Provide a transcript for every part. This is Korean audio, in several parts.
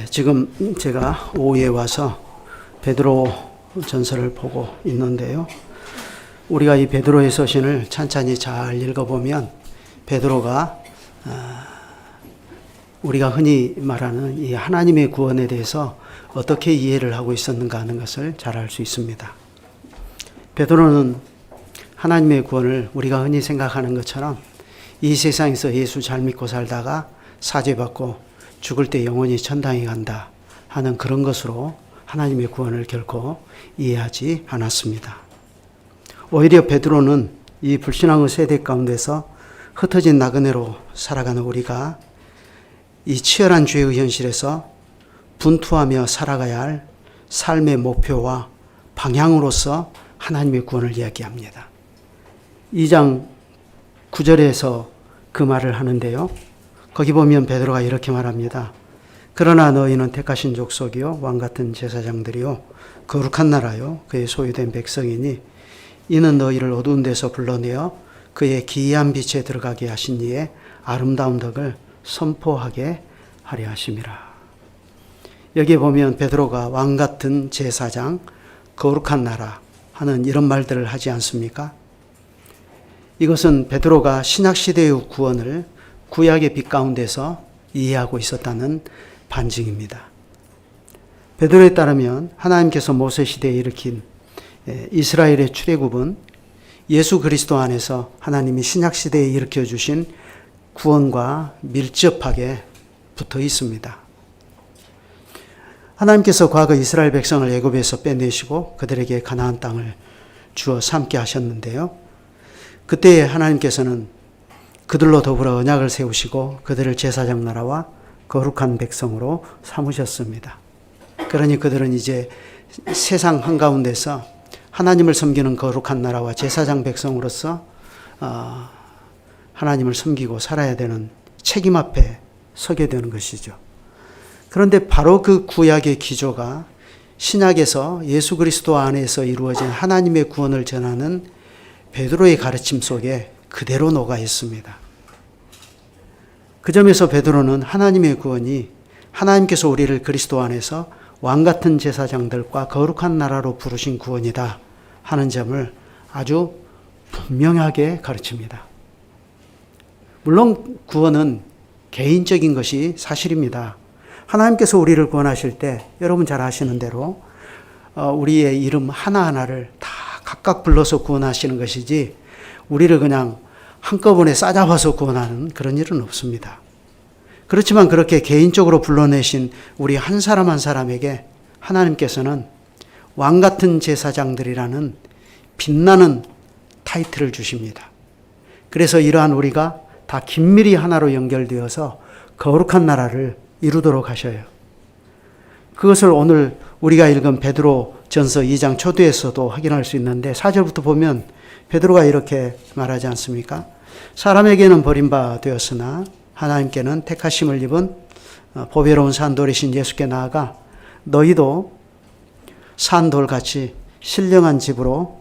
지금 제가 오후에 와서 베드로 전서를 보고 있는데요. 우리가 이 베드로의 서신을 찬찬히 잘 읽어보면 베드로가 우리가 흔히 말하는 이 하나님의 구원에 대해서 어떻게 이해를 하고 있었는가 하는 것을 잘 알 수 있습니다. 베드로는 하나님의 구원을 우리가 흔히 생각하는 것처럼 이 세상에서 예수 잘 믿고 살다가 사죄받고 죽을 때 영원히 천당에 간다 하는 그런 것으로 하나님의 구원을 결코 이해하지 않았습니다. 오히려 베드로는 이 불신앙의 세대 가운데서 흩어진 나그네로 살아가는 우리가 이 치열한 죄의 현실에서 분투하며 살아가야 할 삶의 목표와 방향으로서 하나님의 구원을 이야기합니다. 2장 9절에서 그 말을 하는데요. 거기 보면 베드로가 이렇게 말합니다. 그러나 너희는 택하신 족속이요 왕같은 제사장들이요 거룩한 나라요 그의 소유된 백성이니 이는 너희를 어두운 데서 불러내어 그의 기이한 빛에 들어가게 하신 이의 아름다운 덕을 선포하게 하려 하심이라. 여기에 보면 베드로가 왕같은 제사장, 거룩한 나라 하는 이런 말들을 하지 않습니까? 이것은 베드로가 신약시대의 구원을 구약의 빛 가운데서 이해하고 있었다는 반증입니다. 베드로에 따르면 하나님께서 모세시대에 일으킨 이스라엘의 출애굽은 예수 그리스도 안에서 하나님이 신약시대에 일으켜주신 구원과 밀접하게 붙어 있습니다. 하나님께서 과거 이스라엘 백성을 애굽에서 빼내시고 그들에게 가나안 땅을 주어 삼게 하셨는데요. 그때 하나님께서는 그들로 더불어 언약을 세우시고 그들을 제사장 나라와 거룩한 백성으로 삼으셨습니다. 그러니 그들은 이제 세상 한가운데서 하나님을 섬기는 거룩한 나라와 제사장 백성으로서 하나님을 섬기고 살아야 되는 책임 앞에 서게 되는 것이죠. 그런데 바로 그 구약의 기조가 신약에서 예수 그리스도 안에서 이루어진 하나님의 구원을 전하는 베드로의 가르침 속에 그대로 녹아 있습니다. 그 점에서 베드로는 하나님의 구원이 하나님께서 우리를 그리스도 안에서 왕같은 제사장들과 거룩한 나라로 부르신 구원이다 하는 점을 아주 분명하게 가르칩니다. 물론 구원은 개인적인 것이 사실입니다. 하나님께서 우리를 구원하실 때 여러분 잘 아시는 대로 우리의 이름 하나하나를 다 각각 불러서 구원하시는 것이지 우리를 그냥 한꺼번에 싸잡아서 구원하는 그런 일은 없습니다. 그렇지만 그렇게 개인적으로 불러내신 우리 한 사람 한 사람에게 하나님께서는 왕같은 제사장들이라는 빛나는 타이틀을 주십니다. 그래서 이러한 우리가 다 긴밀히 하나로 연결되어서 거룩한 나라를 이루도록 하셔요. 그것을 오늘 우리가 읽은 베드로 전서 2장 초두에서도 확인할 수 있는데 4절부터 보면 베드로가 이렇게 말하지 않습니까? 사람에게는 버림바 되었으나 하나님께는 택하심을 입은 보배로운 산돌이신 예수께 나아가 너희도 산돌같이 신령한 집으로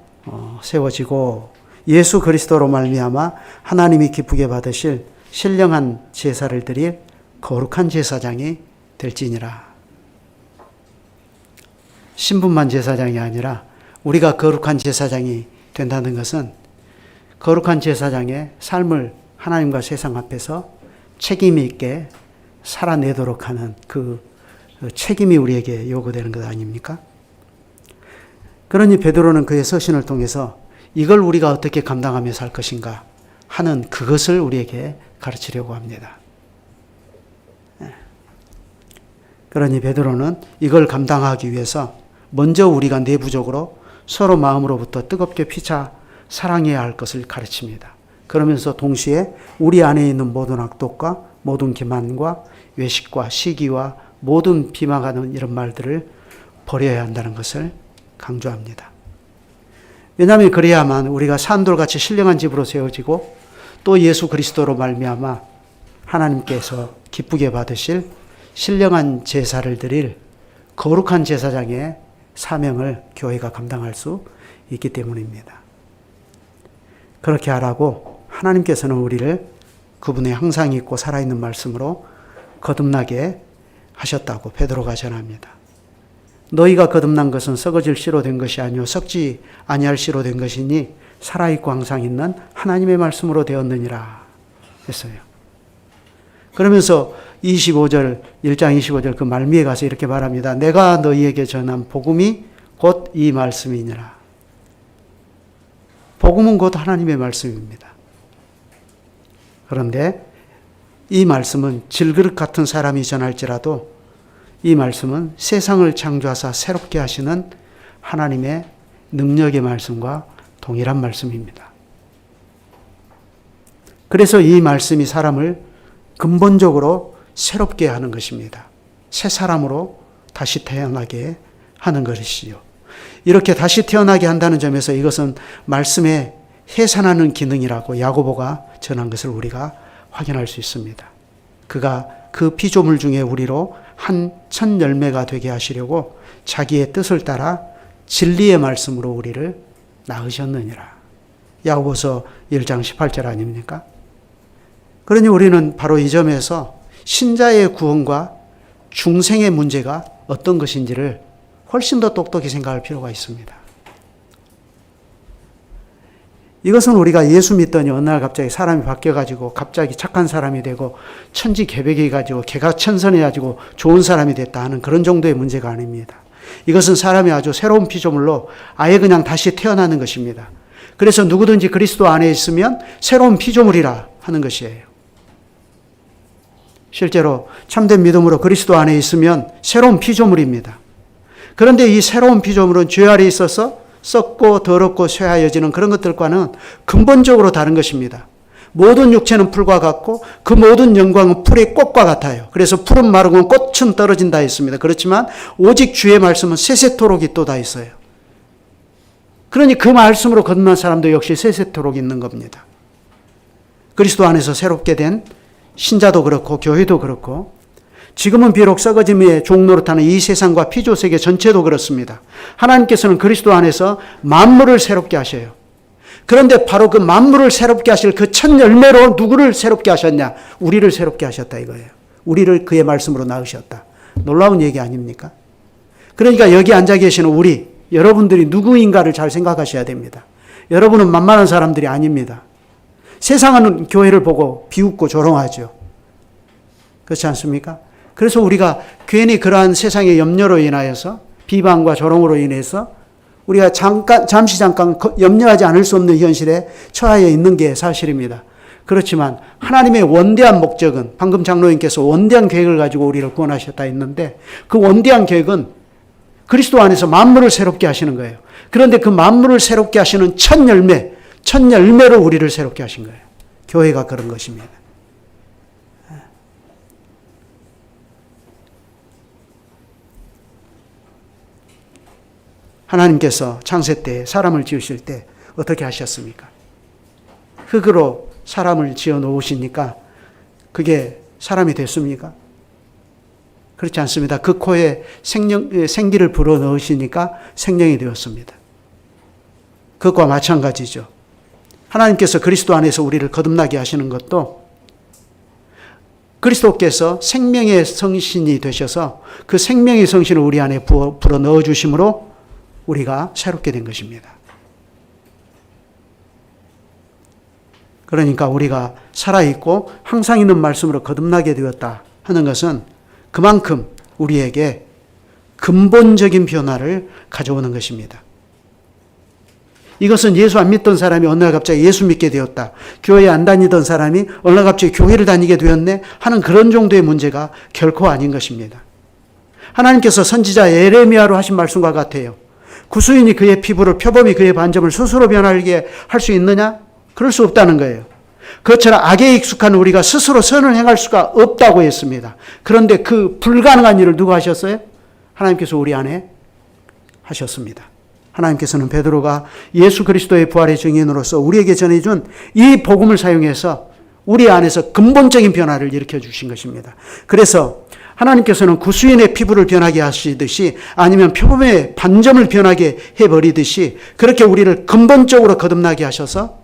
세워지고 예수 그리스도로 말미암아 하나님이 기쁘게 받으실 신령한 제사를 드릴 거룩한 제사장이 될지니라. 신분만 제사장이 아니라 우리가 거룩한 제사장이 된다는 것은 거룩한 제사장의 삶을 하나님과 세상 앞에서 책임 있게 살아내도록 하는 그 책임이 우리에게 요구되는 것 아닙니까? 그러니 베드로는 그의 서신을 통해서 이걸 우리가 어떻게 감당하며 살 것인가 하는 그것을 우리에게 가르치려고 합니다. 그러니 베드로는 이걸 감당하기 위해서 먼저 우리가 내부적으로 서로 마음으로부터 뜨겁게 피차 사랑해야 할 것을 가르칩니다. 그러면서 동시에 우리 안에 있는 모든 악독과 모든 기만과 외식과 시기와 모든 비방하는 이런 말들을 버려야 한다는 것을 강조합니다. 왜냐하면 그래야만 우리가 산돌같이 신령한 집으로 세워지고 또 예수 그리스도로 말미암아 하나님께서 기쁘게 받으실 신령한 제사를 드릴 거룩한 제사장의 사명을 교회가 감당할 수 있기 때문입니다. 그렇게 하라고 하나님께서는 우리를 그분의 항상 있고 살아있는 말씀으로 거듭나게 하셨다고 베드로가 전합니다. 너희가 거듭난 것은 썩어질 씨로 된 것이 아니요 썩지 아니할 씨로 된 것이니 살아있고 항상 있는 하나님의 말씀으로 되었느니라 했어요. 그러면서 1장 25절 그 말미에 가서 이렇게 말합니다. 내가 너희에게 전한 복음이 곧 이 말씀이니라. 복음은 곧 하나님의 말씀입니다. 그런데 이 말씀은 질그릇 같은 사람이 전할지라도 이 말씀은 세상을 창조하사 새롭게 하시는 하나님의 능력의 말씀과 동일한 말씀입니다. 그래서 이 말씀이 사람을 근본적으로 새롭게 하는 것입니다. 새 사람으로 다시 태어나게 하는 것이지요. 이렇게 다시 태어나게 한다는 점에서 이것은 말씀의 해산하는 기능이라고 야고보가 전한 것을 우리가 확인할 수 있습니다. 그가 그 피조물 중에 우리로 한 첫 열매가 되게 하시려고 자기의 뜻을 따라 진리의 말씀으로 우리를 낳으셨느니라. 야고보서 1장 18절 아닙니까? 그러니 우리는 바로 이 점에서 신자의 구원과 중생의 문제가 어떤 것인지를 훨씬 더 똑똑히 생각할 필요가 있습니다. 이것은 우리가 예수 믿더니 어느 날 갑자기 사람이 바뀌어가지고 갑자기 착한 사람이 되고 천지개벽해가지고 개가천선해가지고 좋은 사람이 됐다 하는 그런 정도의 문제가 아닙니다. 이것은 사람이 아주 새로운 피조물로 아예 그냥 다시 태어나는 것입니다. 그래서 누구든지 그리스도 안에 있으면 새로운 피조물이라 하는 것이에요. 실제로 참된 믿음으로 그리스도 안에 있으면 새로운 피조물입니다. 그런데 이 새로운 피조물은 죄 아래 있어서 썩고 더럽고 쇠하여지는 그런 것들과는 근본적으로 다른 것입니다. 모든 육체는 풀과 같고 그 모든 영광은 풀의 꽃과 같아요. 그래서 풀은 마르고 꽃은 떨어진다 했습니다. 그렇지만 오직 주의 말씀은 세세토록 있도다 있어요. 그러니 그 말씀으로 거듭난 사람도 역시 세세토록 있는 겁니다. 그리스도 안에서 새롭게 된 신자도 그렇고 교회도 그렇고 지금은 비록 썩어짐의 종노릇하는 이 세상과 피조세계 전체도 그렇습니다. 하나님께서는 그리스도 안에서 만물을 새롭게 하셔요. 그런데 바로 그 만물을 새롭게 하실 그 첫 열매로 누구를 새롭게 하셨냐? 우리를 새롭게 하셨다 이거예요. 우리를 그의 말씀으로 낳으셨다. 놀라운 얘기 아닙니까? 그러니까 여기 앉아 계시는 우리, 여러분들이 누구인가를 잘 생각하셔야 됩니다. 여러분은 만만한 사람들이 아닙니다. 세상은 교회를 보고 비웃고 조롱하죠. 그렇지 않습니까? 그래서 우리가 괜히 그러한 세상의 염려로 인하여서 비방과 조롱으로 인해서 우리가 잠시 염려하지 않을 수 없는 현실에 처하여 있는 게 사실입니다. 그렇지만 하나님의 원대한 목적은 방금 장로님께서 원대한 계획을 가지고 우리를 구원하셨다 했는데 그 원대한 계획은 그리스도 안에서 만물을 새롭게 하시는 거예요. 그런데 그 만물을 새롭게 하시는 첫 열매로 우리를 새롭게 하신 거예요. 교회가 그런 것입니다. 하나님께서 창세 때 사람을 지으실 때 어떻게 하셨습니까? 흙으로 사람을 지어 놓으시니까 그게 사람이 됐습니까? 그렇지 않습니다. 그 코에 생기를 불어 넣으시니까 생명이 되었습니다. 그것과 마찬가지죠. 하나님께서 그리스도 안에서 우리를 거듭나게 하시는 것도 그리스도께서 생명의 성신이 되셔서 그 생명의 성신을 우리 안에 불어 넣어주심으로 우리가 새롭게 된 것입니다. 그러니까 우리가 살아있고 항상 있는 말씀으로 거듭나게 되었다 하는 것은 그만큼 우리에게 근본적인 변화를 가져오는 것입니다. 이것은 예수 안 믿던 사람이 어느 날 갑자기 예수 믿게 되었다. 교회 안 다니던 사람이 어느 날 갑자기 교회를 다니게 되었네 하는 그런 정도의 문제가 결코 아닌 것입니다. 하나님께서 선지자 예레미야로 하신 말씀과 같아요. 구수인이 그의 피부를 표범이 그의 반점을 스스로 변하게 할 수 있느냐? 그럴 수 없다는 거예요. 그것처럼 악에 익숙한 우리가 스스로 선을 행할 수가 없다고 했습니다. 그런데 그 불가능한 일을 누가 하셨어요? 하나님께서 우리 안에 하셨습니다. 하나님께서는 베드로가 예수 그리스도의 부활의 증인으로서 우리에게 전해준 이 복음을 사용해서 우리 안에서 근본적인 변화를 일으켜 주신 것입니다. 그래서 하나님께서는 구수인의 피부를 변하게 하시듯이 아니면 표범의 반점을 변하게 해버리듯이 그렇게 우리를 근본적으로 거듭나게 하셔서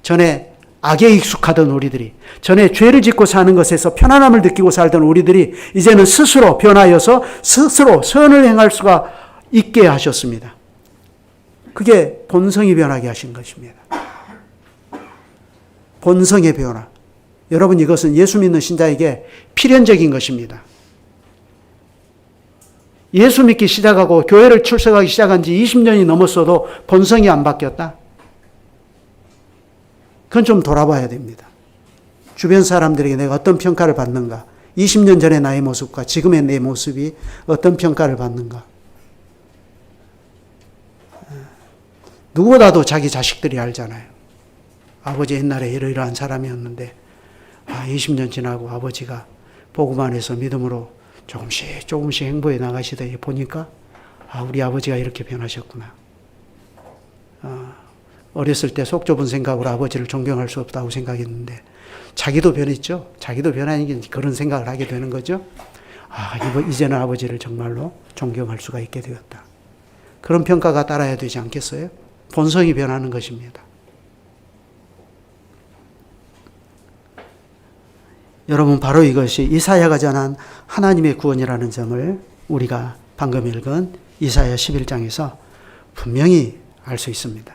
전에 악에 익숙하던 우리들이, 전에 죄를 짓고 사는 것에서 편안함을 느끼고 살던 우리들이 이제는 스스로 변하여서 스스로 선을 행할 수가 있게 하셨습니다. 그게 본성이 변하게 하신 것입니다. 본성의 변화. 여러분, 이것은 예수 믿는 신자에게 필연적인 것입니다. 예수 믿기 시작하고 교회를 출석하기 시작한 지 20년이 넘었어도 본성이 안 바뀌었다? 그건 좀 돌아봐야 됩니다. 주변 사람들에게 내가 어떤 평가를 받는가? 20년 전의 나의 모습과 지금의 내 모습이 어떤 평가를 받는가? 누구보다도 자기 자식들이 알잖아요. 아버지 옛날에 이러이러한 사람이었는데 20년 지나고 아버지가 복음 안에서 믿음으로 조금씩 행보해 나가시더니 보니까 우리 아버지가 이렇게 변하셨구나. 어렸을 때 속 좁은 생각으로 아버지를 존경할 수 없다고 생각했는데 자기도 변했죠. 자기도 변하니 그런 생각을 하게 되는 거죠. 이제는 아버지를 정말로 존경할 수가 있게 되었다. 그런 평가가 따라야 되지 않겠어요? 본성이 변하는 것입니다. 여러분, 바로 이것이 이사야가 전한 하나님의 구원이라는 점을 우리가 방금 읽은 이사야 11장에서 분명히 알 수 있습니다.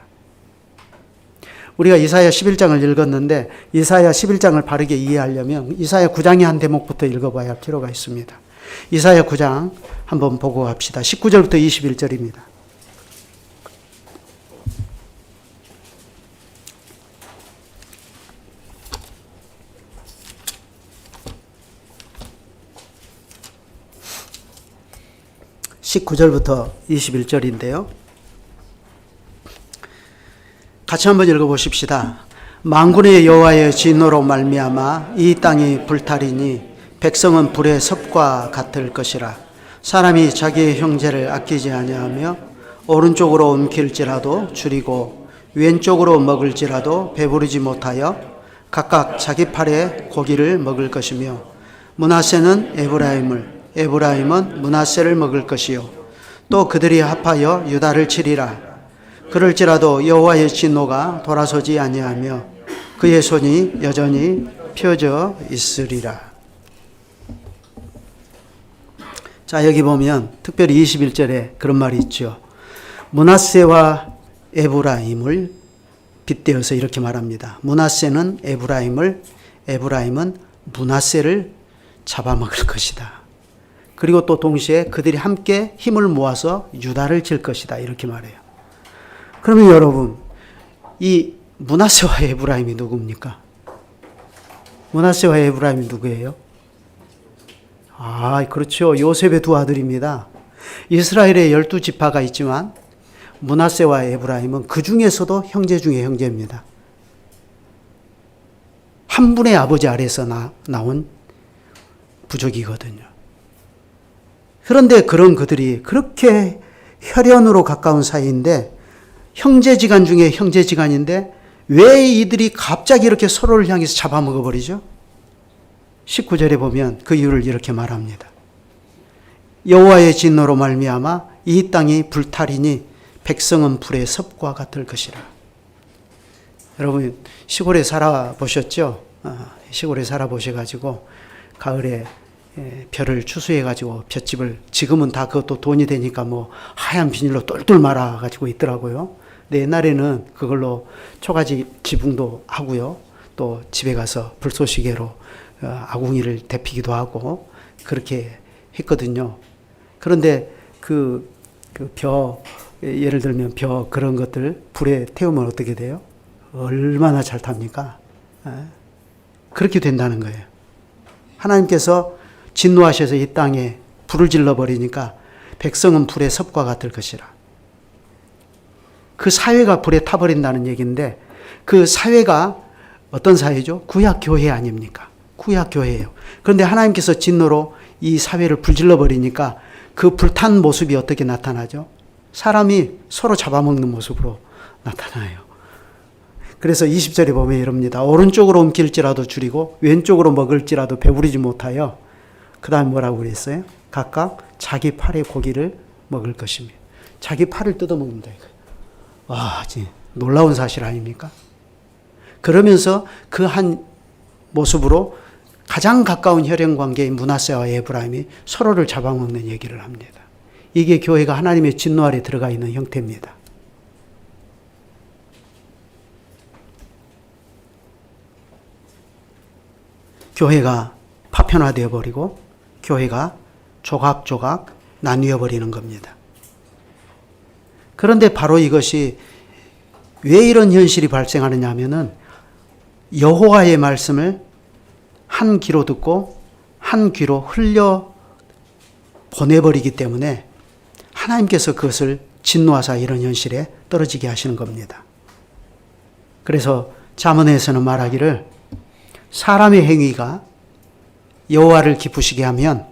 우리가 이사야 11장을 읽었는데 이사야 11장을 바르게 이해하려면 이사야 9장의 한 대목부터 읽어봐야 할 필요가 있습니다. 이사야 9장 한번 보고 갑시다. 19절부터 21절입니다. (19절부터 21절인데요) 같이 한번 읽어보십시다. 만군의 여호와의 진노로 말미암아 이 땅이 불탈이니 백성은 불의 섭과 같을 것이라. 사람이 자기의 형제를 아끼지 아니하며 오른쪽으로 움킬지라도 줄이고 왼쪽으로 먹을지라도 배부르지 못하여 각각 자기 팔에 고기를 먹을 것이며 므낫세는 에브라임은 므낫세를 먹을 것이요 또 그들이 합하여 유다를 치리라. 그럴지라도 여호와의 진노가 돌아서지 아니하며 그의 손이 여전히 펴져 있으리라. 자, 여기 보면 특별히 21절에 그런 말이 있죠. 므낫세와 에브라임을 빗대어서 이렇게 말합니다. 므낫세는 에브라임은 므낫세를 잡아먹을 것이다. 그리고 또 동시에 그들이 함께 힘을 모아서 유다를 칠 것이다. 이렇게 말해요. 그러면 여러분, 이 므낫세와 에브라임이 누굽니까? 므낫세와 에브라임이 누구예요? 그렇죠. 요셉의 두 아들입니다. 이스라엘에 12지파가 있지만 므낫세와 에브라임은 그 중에서도 형제 중에 형제입니다. 한 분의 아버지 아래에서 나온 부족이거든요. 그런데 그런 그들이 그렇게 혈연으로 가까운 사이인데 형제지간 중에 형제지간인데 왜 이들이 갑자기 이렇게 서로를 향해서 잡아먹어버리죠? 19절에 보면 그 이유를 이렇게 말합니다. 여호와의 진노로 말미암아 이 땅이 불탈이니 백성은 불의 섭과 같을 것이라. 여러분, 시골에 살아보셨죠? 시골에 살아보셔가지고 가을에 벼를 추수해가지고 볏집을, 지금은 다 그것도 돈이 되니까 하얀 비닐로 똘똘 말아가지고 있더라고요. 근데 옛날에는 그걸로 초가지 지붕도 하고요. 또 집에 가서 불쏘시개로 아궁이를 데피기도 하고 그렇게 했거든요. 그런데 그 예를 들면 벼 그런 것들 불에 태우면 어떻게 돼요? 얼마나 잘 탑니까? 그렇게 된다는 거예요. 하나님께서 진노하셔서 이 땅에 불을 질러버리니까 백성은 불의 섭과 같을 것이라. 그 사회가 불에 타버린다는 얘기인데 그 사회가 어떤 사회죠? 구약교회 아닙니까? 구약교회예요. 그런데 하나님께서 진노로 이 사회를 불질러버리니까 그 불탄 모습이 어떻게 나타나죠? 사람이 서로 잡아먹는 모습으로 나타나요. 그래서 20절에 보면 이럽니다. 오른쪽으로 움킬지라도 줄이고 왼쪽으로 먹을지라도 배부르지 못하여, 그 다음에 뭐라고 그랬어요? 각각 자기 팔의 고기를 먹을 것입니다. 자기 팔을 뜯어먹는다 이거예요. 와, 진짜 놀라운 사실 아닙니까? 그러면서 그 한 모습으로 가장 가까운 혈연 관계인 므낫세와 에브라임이 서로를 잡아먹는 얘기를 합니다. 이게 교회가 하나님의 진노 아래 들어가 있는 형태입니다. 교회가 파편화되어 버리고 교회가 조각조각 나뉘어 버리는 겁니다. 그런데 바로 이것이 왜 이런 현실이 발생하느냐 하면은 여호와의 말씀을 한 귀로 듣고 한 귀로 흘려 보내버리기 때문에 하나님께서 그것을 진노하사 이런 현실에 떨어지게 하시는 겁니다. 그래서 잠언에서는 말하기를 사람의 행위가 여호와를 기쁘시게 하면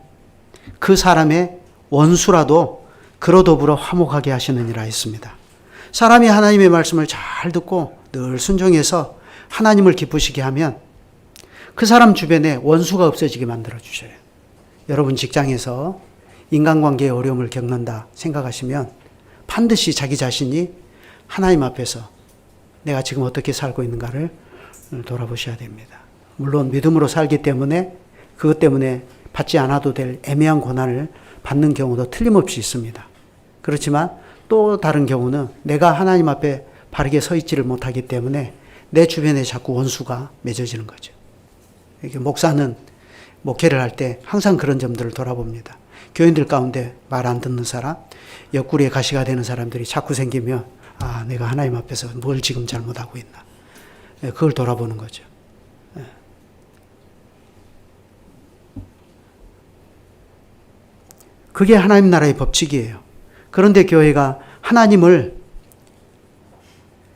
그 사람의 원수라도 그로 더불어 화목하게 하시느니라 했습니다. 사람이 하나님의 말씀을 잘 듣고 늘 순종해서 하나님을 기쁘시게 하면 그 사람 주변에 원수가 없어지게 만들어 주셔요. 여러분 직장에서 인간관계의 어려움을 겪는다 생각하시면 반드시 자기 자신이 하나님 앞에서 내가 지금 어떻게 살고 있는가를 돌아보셔야 됩니다. 물론 믿음으로 살기 때문에 그것 때문에 받지 않아도 될 애매한 고난을 받는 경우도 틀림없이 있습니다. 그렇지만 또 다른 경우는 내가 하나님 앞에 바르게 서 있지를 못하기 때문에 내 주변에 자꾸 원수가 맺어지는 거죠. 이렇게 목사는 목회를 할 때 항상 그런 점들을 돌아봅니다. 교인들 가운데 말 안 듣는 사람, 옆구리에 가시가 되는 사람들이 자꾸 생기면 아, 내가 하나님 앞에서 뭘 지금 잘못하고 있나. 그걸 돌아보는 거죠. 그게 하나님 나라의 법칙이에요. 그런데 교회가 하나님을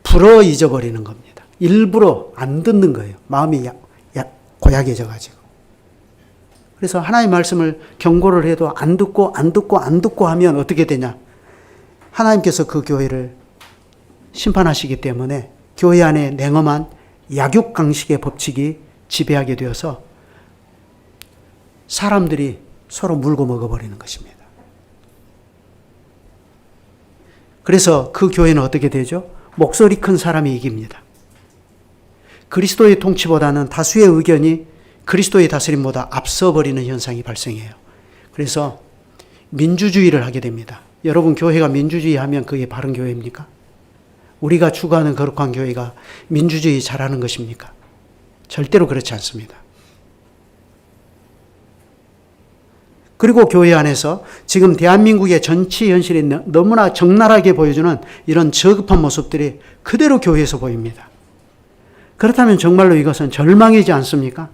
불어 잊어버리는 겁니다. 일부러 안 듣는 거예요. 마음이 고약해져가지고. 그래서 하나님 말씀을 경고를 해도 안 듣고 하면 어떻게 되냐. 하나님께서 그 교회를 심판하시기 때문에 교회 안에 냉엄한 약육강식의 법칙이 지배하게 되어서 사람들이 서로 물고 먹어버리는 것입니다. 그래서 그 교회는 어떻게 되죠? 목소리 큰 사람이 이깁니다. 그리스도의 통치보다는 다수의 의견이 그리스도의 다스림보다 앞서버리는 현상이 발생해요. 그래서 민주주의를 하게 됩니다. 여러분 교회가 민주주의 하면 그게 바른 교회입니까? 우리가 추구하는 거룩한 교회가 민주주의 잘하는 것입니까? 절대로 그렇지 않습니다. 그리고 교회 안에서 지금 대한민국의 정치 현실이 너무나 적나라하게 보여주는 이런 저급한 모습들이 그대로 교회에서 보입니다. 그렇다면 정말로 이것은 절망이지 않습니까?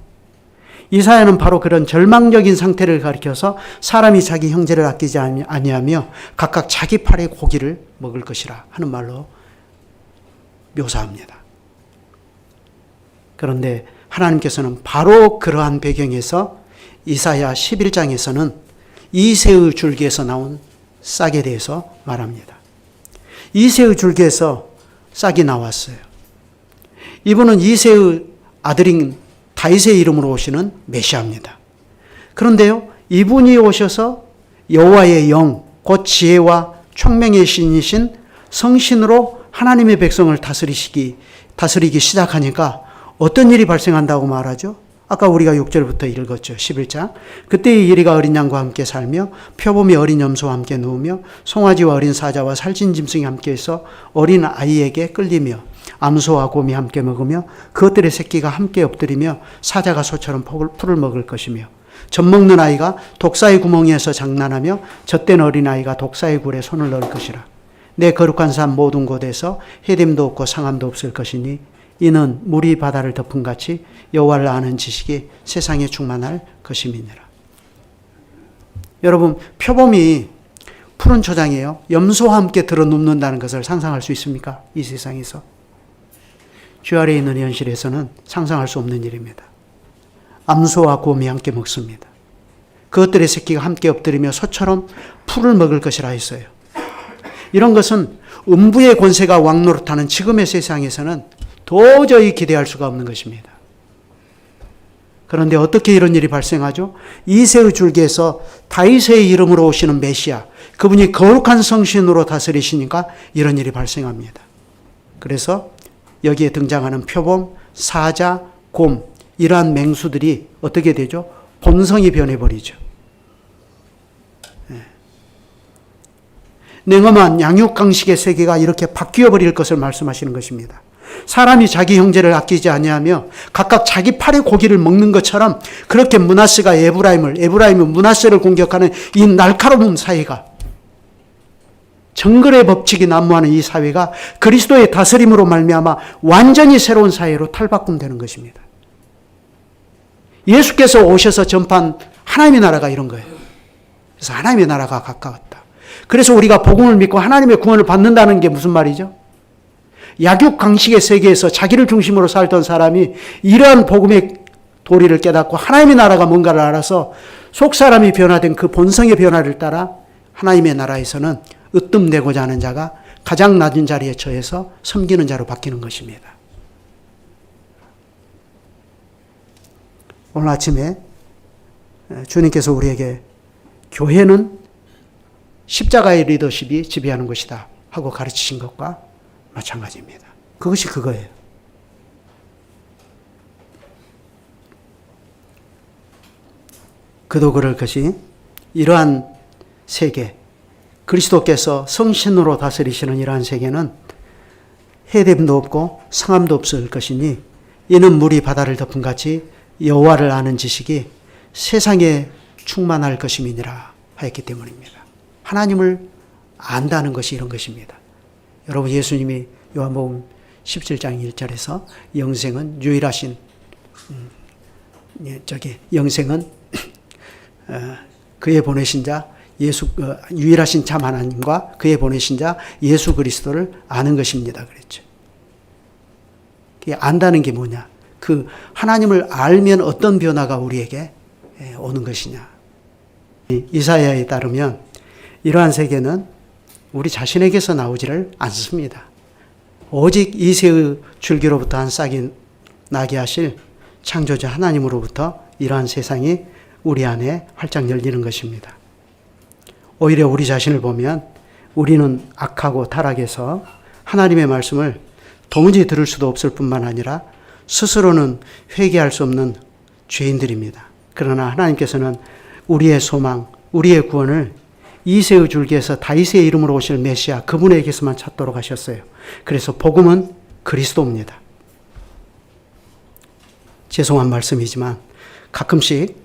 이사야는 바로 그런 절망적인 상태를 가리켜서 사람이 자기 형제를 아끼지 아니하며 각각 자기 팔의 고기를 먹을 것이라 하는 말로 묘사합니다. 그런데 하나님께서는 바로 그러한 배경에서 이사야 11장에서는 이새의 줄기에서 나온 싹에 대해서 말합니다. 이새의 줄기에서 싹이 나왔어요. 이분은 이새의 아들인 다윗의 이름으로 오시는 메시아입니다. 그런데요, 이분이 오셔서 여호와의 영, 곧 지혜와 총명의 신이신 성신으로 하나님의 백성을 다스리기 시작하니까 어떤 일이 발생한다고 말하죠? 아까 우리가 6절부터 읽었죠. 11장. 그때의 이리가 어린 양과 함께 살며 표범이 어린 염소와 함께 누우며 송아지와 어린 사자와 살찐 짐승이 함께해서 어린 아이에게 끌리며 암소와 곰이 함께 먹으며 그것들의 새끼가 함께 엎드리며 사자가 소처럼 풀을 먹을 것이며 젖 먹는 아이가 독사의 구멍에서 장난하며 젖된 어린 아이가 독사의 굴에 손을 넣을 것이라. 내 거룩한 산 모든 곳에서 해됨도 없고 상함도 없을 것이니 이는 물이 바다를 덮음같이 여호와를 아는 지식이 세상에 충만할 것임이니라. 여러분, 표범이 푸른 초장이에요. 염소와 함께 들어눕는다는 것을 상상할 수 있습니까? 이 세상에서. 주 아래에 있는 현실에서는 상상할 수 없는 일입니다. 암소와 곰이 함께 먹습니다. 그것들의 새끼가 함께 엎드리며 소처럼 풀을 먹을 것이라 했어요. 이런 것은 음부의 권세가 왕노릇하는 지금의 세상에서는 도저히 기대할 수가 없는 것입니다. 그런데 어떻게 이런 일이 발생하죠? 이새의 줄기에서 다윗의 이름으로 오시는 메시아, 그분이 거룩한 성신으로 다스리시니까 이런 일이 발생합니다. 그래서 여기에 등장하는 표범, 사자, 곰 이러한 맹수들이 어떻게 되죠? 본성이 변해버리죠. 냉엄한 양육강식의 세계가 이렇게 바뀌어버릴 것을 말씀하시는 것입니다. 사람이 자기 형제를 아끼지 아니하며 각각 자기 팔의 고기를 먹는 것처럼 그렇게 므낫세가 에브라임이 므낫세를 공격하는 이 날카로운 사회가, 정글의 법칙이 난무하는 이 사회가 그리스도의 다스림으로 말미암아 완전히 새로운 사회로 탈바꿈되는 것입니다. 예수께서 오셔서 전파한 하나님의 나라가 이런 거예요. 그래서 하나님의 나라가 가까웠다. 그래서 우리가 복음을 믿고 하나님의 구원을 받는다는 게 무슨 말이죠? 약육강식의 세계에서 자기를 중심으로 살던 사람이 이러한 복음의 도리를 깨닫고 하나님의 나라가 뭔가를 알아서 속사람이 변화된 그 본성의 변화를 따라 하나님의 나라에서는 으뜸되고자 하는 자가 가장 낮은 자리에 처해서 섬기는 자로 바뀌는 것입니다. 오늘 아침에 주님께서 우리에게 교회는 십자가의 리더십이 지배하는 것이다 하고 가르치신 것과 마찬가지입니다. 그것이 그거예요. 그도 그럴 것이 이러한 세계, 그리스도께서 성신으로 다스리시는 이러한 세계는 해됨도 없고 상함도 없을 것이니 이는 물이 바다를 덮은 같이 여호와를 아는 지식이 세상에 충만할 것임이니라 하였기 때문입니다. 하나님을 안다는 것이 이런 것입니다. 여러분, 예수님이 요한복음 17장 1절에서 영생은 유일하신 영생은 그의 보내신 자 유일하신 참 하나님과 그의 보내신 자 예수 그리스도를 아는 것입니다 그랬죠. 안다는 게 뭐냐? 그 하나님을 알면 어떤 변화가 우리에게 오는 것이냐? 이사야에 따르면 이러한 세계는 우리 자신에게서 나오지를 않습니다. 오직 이새의 줄기로부터 한 싹이 나게 하실 창조자 하나님으로부터 이러한 세상이 우리 안에 활짝 열리는 것입니다. 오히려 우리 자신을 보면 우리는 악하고 타락해서 하나님의 말씀을 도무지 들을 수도 없을 뿐만 아니라 스스로는 회개할 수 없는 죄인들입니다. 그러나 하나님께서는 우리의 소망, 우리의 구원을 이새의 줄기에서 다윗의 이름으로 오실 메시아 그분에게서만 찾도록 하셨어요. 그래서 복음은 그리스도입니다. 죄송한 말씀이지만 가끔씩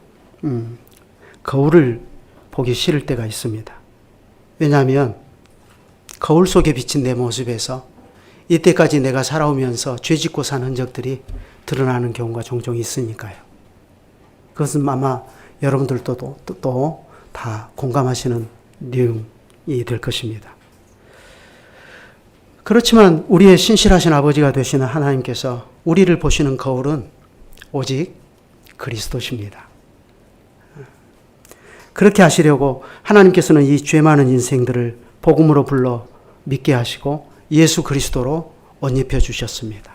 거울을 보기 싫을 때가 있습니다. 왜냐하면 거울 속에 비친 내 모습에서 이때까지 내가 살아오면서 죄짓고 산 흔적들이 드러나는 경우가 종종 있으니까요. 그것은 아마 여러분들도 또 다 공감하시는 내용이 될 것입니다. 그렇지만 우리의 신실하신 아버지가 되시는 하나님께서 우리를 보시는 거울은 오직 그리스도십니다. 그렇게 하시려고 하나님께서는 이 죄 많은 인생들을 복음으로 불러 믿게 하시고 예수 그리스도로 옷 입혀 주셨습니다.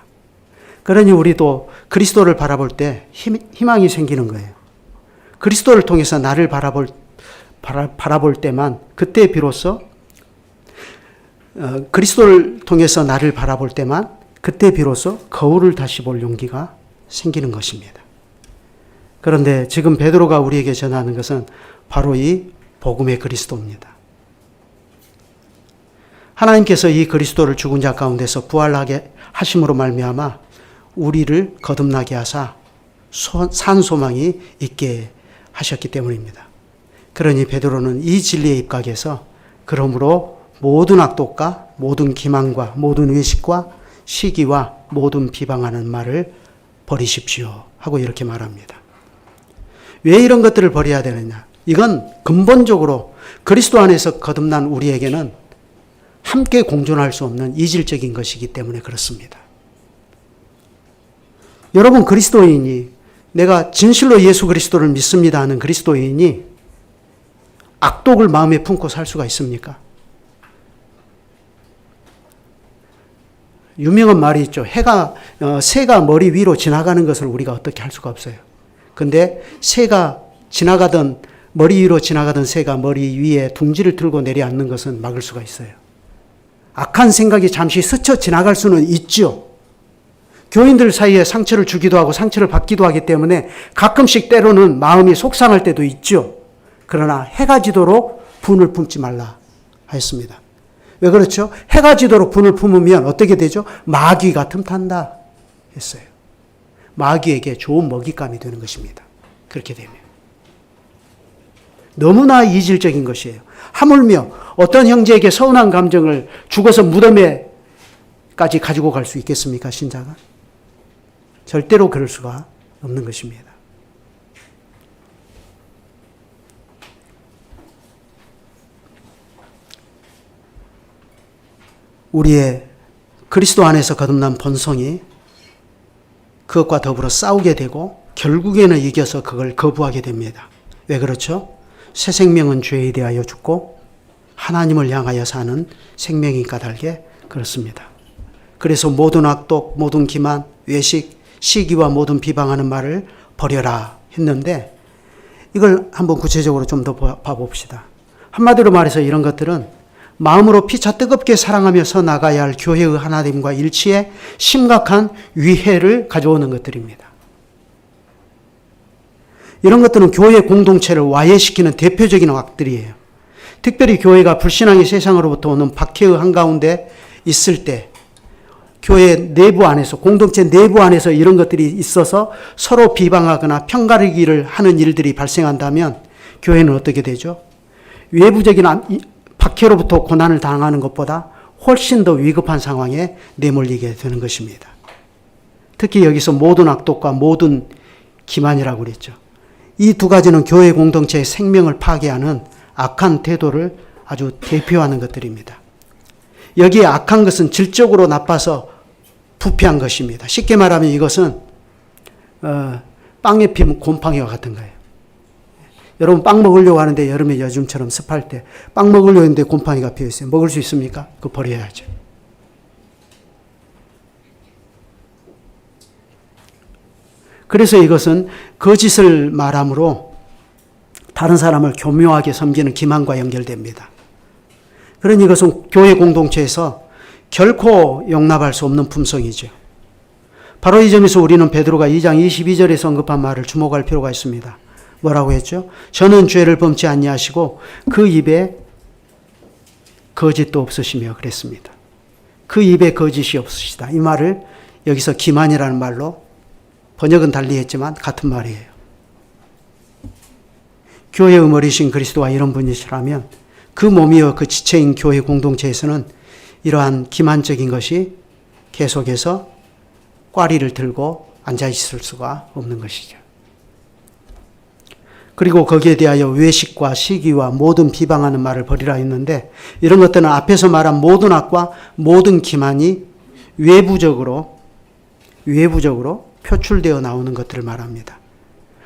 그러니 우리도 그리스도를 바라볼 때 희망이 생기는 거예요. 그리스도를 통해서 나를 바라볼 때만 그때 비로소 그리스도를 통해서 나를 바라볼 때만 그때 비로소 거울을 다시 볼 용기가 생기는 것입니다. 그런데 지금 베드로가 우리에게 전하는 것은 바로 이 복음의 그리스도입니다. 하나님께서 이 그리스도를 죽은 자 가운데서 부활하게 하심으로 말미암아 우리를 거듭나게 하사 산 소망이 있게 하셨기 때문입니다. 그러니 베드로는 이 진리에 입각해서 그러므로 모든 악독과 모든 기만과 모든 외식과 시기와 모든 비방하는 말을 버리십시오 하고 이렇게 말합니다. 왜 이런 것들을 버려야 되느냐? 이건 근본적으로 그리스도 안에서 거듭난 우리에게는 함께 공존할 수 없는 이질적인 것이기 때문에 그렇습니다. 여러분, 그리스도인이 내가 진실로 예수 그리스도를 믿습니다 하는 그리스도인이 악독을 마음에 품고 살 수가 있습니까? 유명한 말이 있죠. 새가 머리 위로 지나가는 것을 우리가 어떻게 할 수가 없어요. 근데 머리 위로 지나가던 새가 머리 위에 둥지를 들고 내려앉는 것은 막을 수가 있어요. 악한 생각이 잠시 스쳐 지나갈 수는 있죠. 교인들 사이에 상처를 주기도 하고 상처를 받기도 하기 때문에 가끔씩 때로는 마음이 속상할 때도 있죠. 그러나 해가 지도록 분을 품지 말라 하였습니다. 왜 그렇죠? 해가 지도록 분을 품으면 어떻게 되죠? 마귀가 틈탄다 했어요. 마귀에게 좋은 먹잇감이 되는 것입니다. 그렇게 되면. 너무나 이질적인 것이에요. 하물며 어떤 형제에게 서운한 감정을 죽어서 무덤에까지 가지고 갈 수 있겠습니까? 신자가? 절대로 그럴 수가 없는 것입니다. 우리의 그리스도 안에서 거듭난 본성이 그것과 더불어 싸우게 되고 결국에는 이겨서 그걸 거부하게 됩니다. 왜 그렇죠? 새 생명은 죄에 대하여 죽고 하나님을 향하여 사는 생명이 까닭에 그렇습니다. 그래서 모든 악독, 모든 기만, 외식, 시기와 모든 비방하는 말을 버려라 했는데 이걸 한번 구체적으로 좀 더 봐봅시다. 한마디로 말해서 이런 것들은 마음으로 피차 뜨겁게 사랑하며 서 나가야 할 교회의 하나됨과 일치에 심각한 위해를 가져오는 것들입니다. 이런 것들은 교회 공동체를 와해시키는 대표적인 악들이에요. 특별히 교회가 불신앙의 세상으로부터 오는 박해의 한가운데 있을 때 교회 내부 안에서, 공동체 내부 안에서 이런 것들이 있어서 서로 비방하거나 편가르기를 하는 일들이 발생한다면 교회는 어떻게 되죠? 외부적인 박해로부터 고난을 당하는 것보다 훨씬 더 위급한 상황에 내몰리게 되는 것입니다. 특히 여기서 모든 악독과 모든 기만이라고 그랬죠. 이 두 가지는 교회 공동체의 생명을 파괴하는 악한 태도를 아주 대표하는 것들입니다. 여기에 악한 것은 질적으로 나빠서 부패한 것입니다. 쉽게 말하면 이것은 빵에 피면 곰팡이와 같은 거예요. 여러분 빵 먹으려고 하는데 여름에 요즘처럼 습할 때 빵 먹으려고 했는데 곰팡이가 피어있어요. 먹을 수 있습니까? 그거 버려야죠. 그래서 이것은 거짓을 말함으로 다른 사람을 교묘하게 섬기는 기만과 연결됩니다. 그러니 이것은 교회 공동체에서 결코 용납할 수 없는 품성이죠. 바로 이 점에서 우리는 베드로가 2장 22절에서 언급한 말을 주목할 필요가 있습니다. 뭐라고 했죠? 저는 죄를 범치 아니하시고 그 입에 거짓도 없으시며 그랬습니다. 그 입에 거짓이 없으시다. 이 말을 여기서 기만이라는 말로 번역은 달리 했지만 같은 말이에요. 교회의 머리신 그리스도와 이런 분이시라면 그 몸이여 그 지체인 교회 공동체에서는 이러한 기만적인 것이 계속해서 꽈리를 들고 앉아있을 수가 없는 것이죠. 그리고 거기에 대하여 외식과 시기와 모든 비방하는 말을 버리라 했는데 이런 것들은 앞에서 말한 모든 악과 모든 기만이 외부적으로 표출되어 나오는 것들을 말합니다.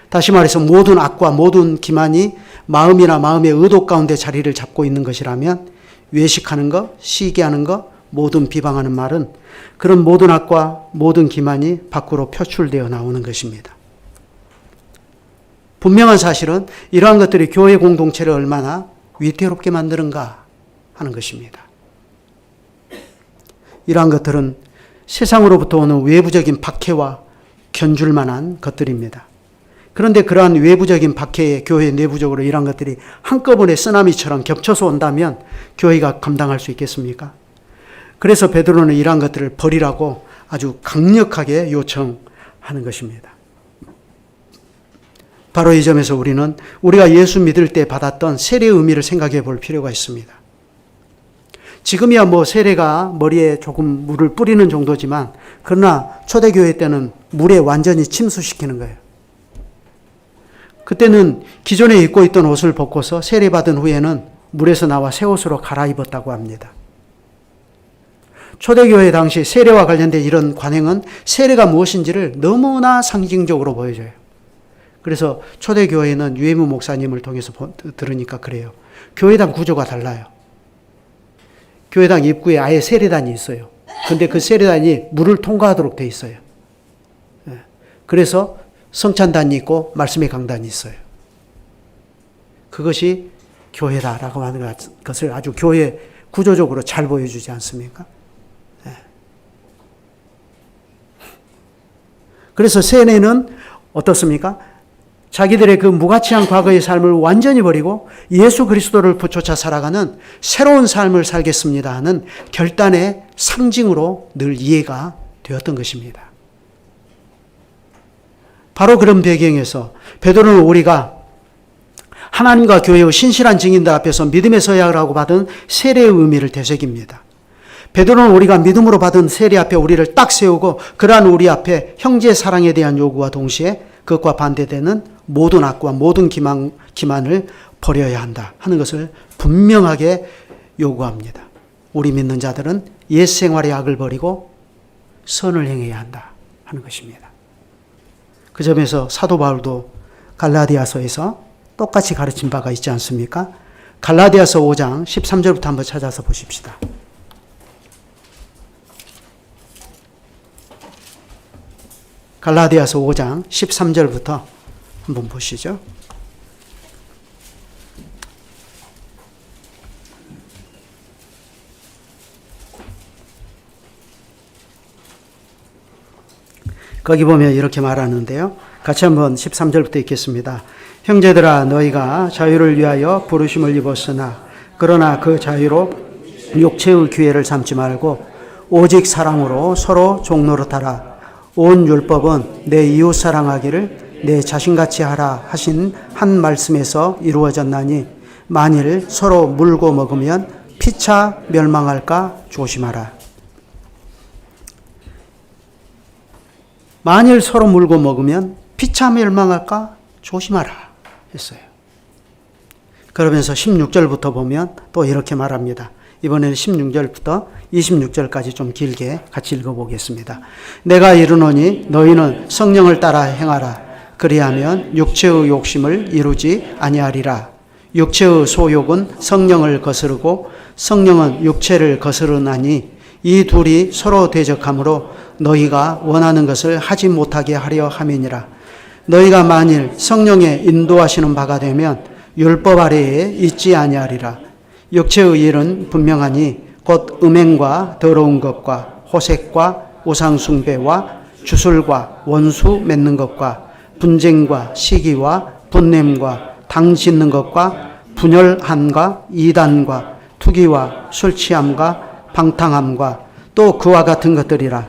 다시 말해서 모든 악과 모든 기만이 마음이나 마음의 의도 가운데 자리를 잡고 있는 것이라면 외식하는 것, 시기하는 것, 모든 비방하는 말은 그런 모든 악과 모든 기만이 밖으로 표출되어 나오는 것입니다. 분명한 사실은 이러한 것들이 교회 공동체를 얼마나 위태롭게 만드는가 하는 것입니다. 이러한 것들은 세상으로부터 오는 외부적인 박해와 견줄 만한 것들입니다. 그런데 그러한 외부적인 박해에 교회 내부적으로 이러한 것들이 한꺼번에 쓰나미처럼 겹쳐서 온다면 교회가 감당할 수 있겠습니까? 그래서 베드로는 이러한 것들을 버리라고 아주 강력하게 요청하는 것입니다. 바로 이 점에서 우리는 우리가 예수 믿을 때 받았던 세례의 의미를 생각해 볼 필요가 있습니다. 지금이야 세례가 머리에 조금 물을 뿌리는 정도지만 그러나 초대교회 때는 물에 완전히 침수시키는 거예요. 그때는 기존에 입고 있던 옷을 벗고서 세례받은 후에는 물에서 나와 새 옷으로 갈아입었다고 합니다. 초대교회 당시 세례와 관련된 이런 관행은 세례가 무엇인지를 너무나 상징적으로 보여줘요. 그래서 초대교회는 유해무 목사님을 통해서 들으니까 그래요. 교회당 구조가 달라요. 교회당 입구에 아예 세례단이 있어요. 근데 그 세례단이 물을 통과하도록 돼 있어요. 그래서 성찬단이 있고 말씀의 강단이 있어요. 그것이 교회다라고 하는 것을 아주 교회 구조적으로 잘 보여주지 않습니까? 그래서 세뇌는 어떻습니까? 자기들의 그 무가치한 과거의 삶을 완전히 버리고 예수 그리스도를 붙여차 살아가는 새로운 삶을 살겠습니다 하는 결단의 상징으로 늘 이해가 되었던 것입니다. 바로 그런 배경에서 베드로는 우리가 하나님과 교회의 신실한 증인들 앞에서 믿음의 서약을 하고 받은 세례의 의미를 되새깁니다. 베드로는 우리가 믿음으로 받은 세례 앞에 우리를 딱 세우고 그러한 우리 앞에 형제 사랑에 대한 요구와 동시에 그것과 반대되는 모든 악과 모든 기만을 버려야 한다 하는 것을 분명하게 요구합니다. 우리 믿는 자들은 옛 생활의 악을 버리고 선을 행해야 한다 하는 것입니다. 그 점에서 사도 바울도 갈라디아서에서 똑같이 가르친 바가 있지 않습니까? 갈라디아서 5장 13절부터 한번 찾아서 보십시다. 갈라디아서 5장 13절부터 한번 보시죠. 거기 보면 이렇게 말하는데요. 같이 한번 13절부터 읽겠습니다. 형제들아 너희가 자유를 위하여 부르심을 입었으나 그러나 그 자유로 육체의 기회를 삼지 말고 오직 사랑으로 서로 종노릇하라. 온 율법은 내 이웃 사랑하기를 내 자신같이 하라 하신 한 말씀에서 이루어졌나니 만일 서로 물고 먹으면 피차 멸망할까 조심하라. 만일 서로 물고 먹으면 피차 멸망할까 조심하라 했어요. 그러면서 16절부터 보면 또 이렇게 말합니다. 이번에는 16절부터 26절까지 좀 길게 같이 읽어보겠습니다. 내가 이르노니 너희는 성령을 따라 행하라. 그리하면 육체의 욕심을 이루지 아니하리라. 육체의 소욕은 성령을 거스르고 성령은 육체를 거스르나니 이 둘이 서로 대적하므로 너희가 원하는 것을 하지 못하게 하려 함이니라. 너희가 만일 성령에 인도하시는 바가 되면 율법 아래에 있지 아니하리라. 육체의 일은 분명하니 곧 음행과 더러운 것과 호색과 우상숭배와 주술과 원수 맺는 것과 분쟁과 시기와 분냄과 당 짓는 것과 분열함과 이단과 투기와 술취함과 방탕함과 또 그와 같은 것들이라.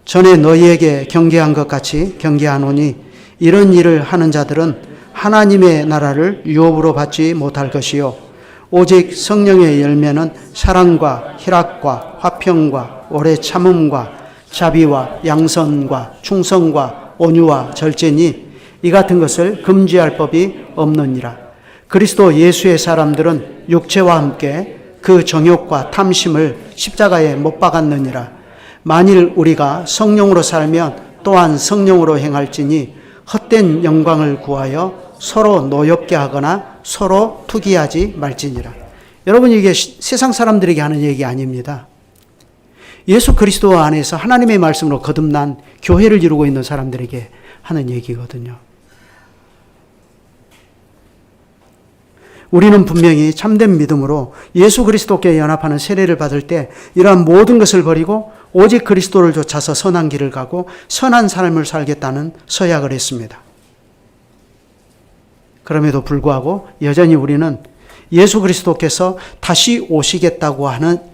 전에 너희에게 경계한 것 같이 경계하노니 이런 일을 하는 자들은 하나님의 나라를 유업으로 받지 못할 것이요 오직 성령의 열매는 사랑과 희락과 화평과 오래 참음과 자비와 양선과 충성과 온유와 절제니 이 같은 것을 금지할 법이 없느니라. 그리스도 예수의 사람들은 육체와 함께 그 정욕과 탐심을 십자가에 못 박았느니라. 만일 우리가 성령으로 살면 또한 성령으로 행할지니 헛된 영광을 구하여 서로 노엽게 하거나 서로 투기하지 말지니라. 여러분 이게 세상 사람들에게 하는 얘기 아닙니다. 예수 그리스도 안에서 하나님의 말씀으로 거듭난 교회를 이루고 있는 사람들에게 하는 얘기거든요. 우리는 분명히 참된 믿음으로 예수 그리스도께 연합하는 세례를 받을 때 이러한 모든 것을 버리고 오직 그리스도를 좇아서 선한 길을 가고 선한 삶을 살겠다는 서약을 했습니다. 그럼에도 불구하고 여전히 우리는 예수 그리스도께서 다시 오시겠다고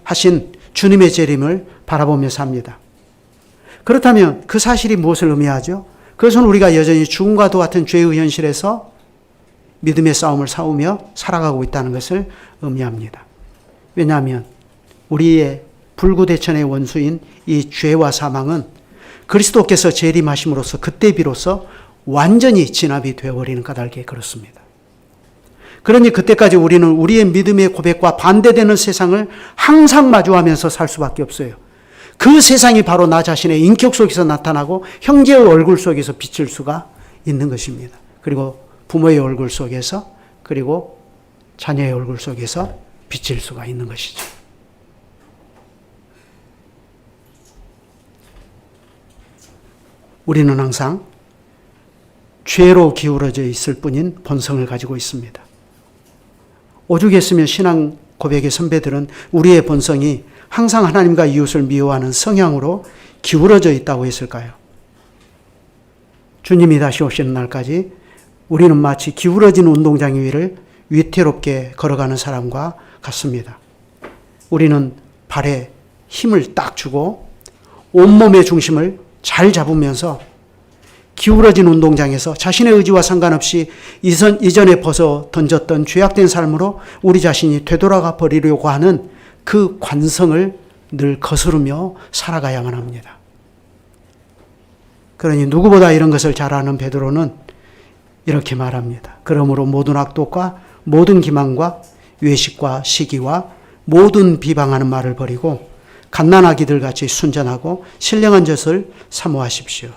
하신 주님의 재림을 바라보며 삽니다. 그렇다면 그 사실이 무엇을 의미하죠? 그것은 우리가 여전히 죽음과 같은 죄의 현실에서 믿음의 싸움을 싸우며 살아가고 있다는 것을 의미합니다. 왜냐하면 우리의 불구대천의 원수인 이 죄와 사망은 그리스도께서 재림하심으로써 그때 비로소 완전히 진압이 되어버리는 까닭에 그렇습니다. 그러니 그때까지 우리는 우리의 믿음의 고백과 반대되는 세상을 항상 마주하면서 살 수밖에 없어요. 그 세상이 바로 나 자신의 인격 속에서 나타나고 형제의 얼굴 속에서 비칠 수가 있는 것입니다. 그리고 부모의 얼굴 속에서 그리고 자녀의 얼굴 속에서 비칠 수가 있는 것이죠. 우리는 항상 죄로 기울어져 있을 뿐인 본성을 가지고 있습니다. 오죽했으면 신앙 고백의 선배들은 우리의 본성이 항상 하나님과 이웃을 미워하는 성향으로 기울어져 있다고 했을까요? 주님이 다시 오시는 날까지 우리는 마치 기울어진 운동장 위를 위태롭게 걸어가는 사람과 같습니다. 우리는 발에 힘을 딱 주고 온몸의 중심을 잘 잡으면서 기울어진 운동장에서 자신의 의지와 상관없이 이전에 벗어 던졌던 죄악된 삶으로 우리 자신이 되돌아가 버리려고 하는 그 관성을 늘 거스르며 살아가야만 합니다. 그러니 누구보다 이런 것을 잘 아는 베드로는 이렇게 말합니다. 그러므로 모든 악독과 모든 기만과 외식과 시기와 모든 비방하는 말을 버리고 갓난아기들 같이 순전하고 신령한 젖을 사모하십시오.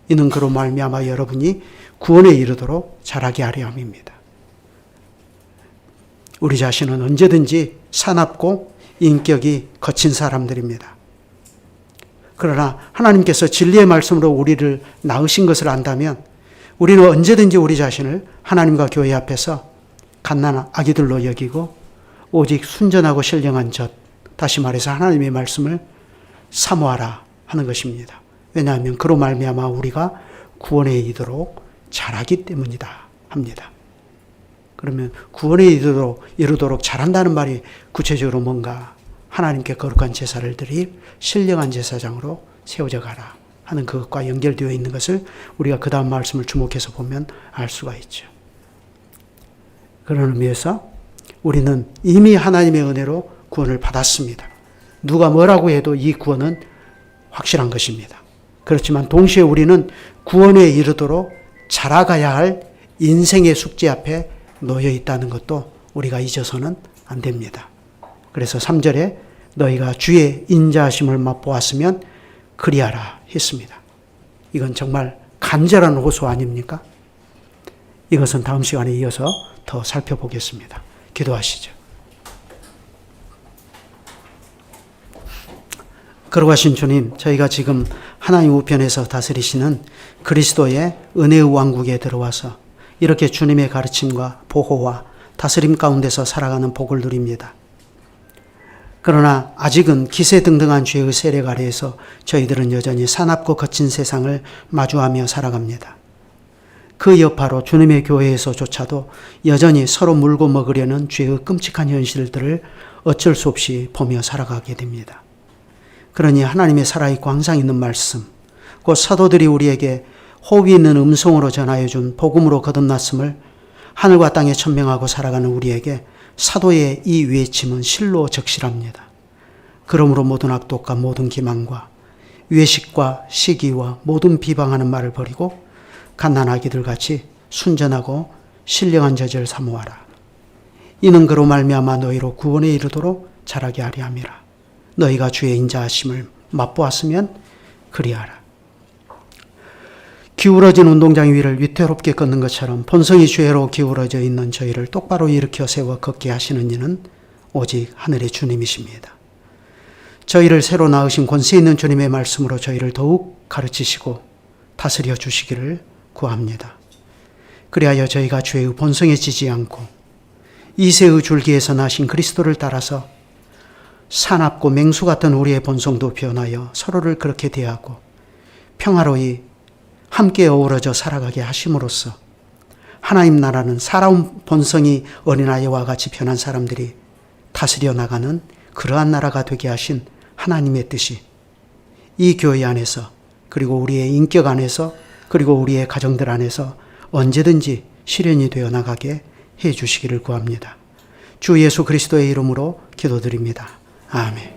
이는 그로 말미암아 여러분이 구원에 이르도록 자라게 하려 함입니다. 우리 자신은 언제든지 사납고 인격이 거친 사람들입니다. 그러나 하나님께서 진리의 말씀으로 우리를 낳으신 것을 안다면 우리는 언제든지 우리 자신을 하나님과 교회 앞에서 갓난 아기들로 여기고 오직 순전하고 신령한 젖, 다시 말해서 하나님의 말씀을 사모하라 하는 것입니다. 왜냐하면 그로 말미암아 우리가 구원에 이르도록 자라기 때문이다 합니다. 그러면 구원에 이르도록 자란다는 말이 구체적으로 뭔가? 하나님께 거룩한 제사를 드릴 신령한 제사장으로 세워져 가라 하는 그것과 연결되어 있는 것을 우리가 그 다음 말씀을 주목해서 보면 알 수가 있죠. 그런 의미에서 우리는 이미 하나님의 은혜로 구원을 받았습니다. 누가 뭐라고 해도 이 구원은 확실한 것입니다. 그렇지만 동시에 우리는 구원에 이르도록 자라가야 할 인생의 숙제 앞에 놓여 있다는 것도 우리가 잊어서는 안 됩니다. 그래서 3절에 너희가 주의 인자하심을 맛보았으면 그리하라 했습니다. 이건 정말 간절한 호소 아닙니까? 이것은 다음 시간에 이어서 더 살펴보겠습니다. 기도하시죠. 거룩하신 주님, 저희가 지금 하나님 우편에서 다스리시는 그리스도의 은혜의 왕국에 들어와서 이렇게 주님의 가르침과 보호와 다스림 가운데서 살아가는 복을 누립니다. 그러나 아직은 기세등등한 죄의 세력 아래에서 저희들은 여전히 사납고 거친 세상을 마주하며 살아갑니다. 그 여파로 주님의 교회에서조차도 여전히 서로 물고 먹으려는 죄의 끔찍한 현실들을 어쩔 수 없이 보며 살아가게 됩니다. 그러니 하나님의 살아있고 항상 있는 말씀, 곧 사도들이 우리에게 호흡이 있는 음성으로 전하여준 복음으로 거듭났음을 하늘과 땅에 천명하고 살아가는 우리에게 사도의 이 외침은 실로 적실합니다. 그러므로 모든 악독과 모든 기만과 외식과 시기와 모든 비방하는 말을 버리고 갓난아기들 같이 순전하고 신령한 젖을 사모하라. 이는 그로 말미암아 너희로 구원에 이르도록 자라게 하려 함이라. 너희가 주의 인자하심을 맛보았으면 그리하라. 기울어진 운동장 위를 위태롭게 걷는 것처럼 본성이 죄로 기울어져 있는 저희를 똑바로 일으켜 세워 걷게 하시는 이는 오직 하늘의 주님이십니다. 저희를 새로 낳으신 권세 있는 주님의 말씀으로 저희를 더욱 가르치시고 다스려 주시기를 구합니다. 그리하여 저희가 죄의 본성에 지지 않고 이새의 줄기에서 나신 그리스도를 따라서 사납고 맹수 같은 우리의 본성도 변하여 서로를 그렇게 대하고 평화로이 함께 어우러져 살아가게 하심으로써 하나님 나라는 살아온 본성이 어린아이와 같이 변한 사람들이 다스려 나가는 그러한 나라가 되게 하신 하나님의 뜻이 이 교회 안에서 그리고 우리의 인격 안에서 그리고 우리의 가정들 안에서 언제든지 실현이 되어 나가게 해 주시기를 구합니다. 주 예수 그리스도의 이름으로 기도드립니다. 아멘.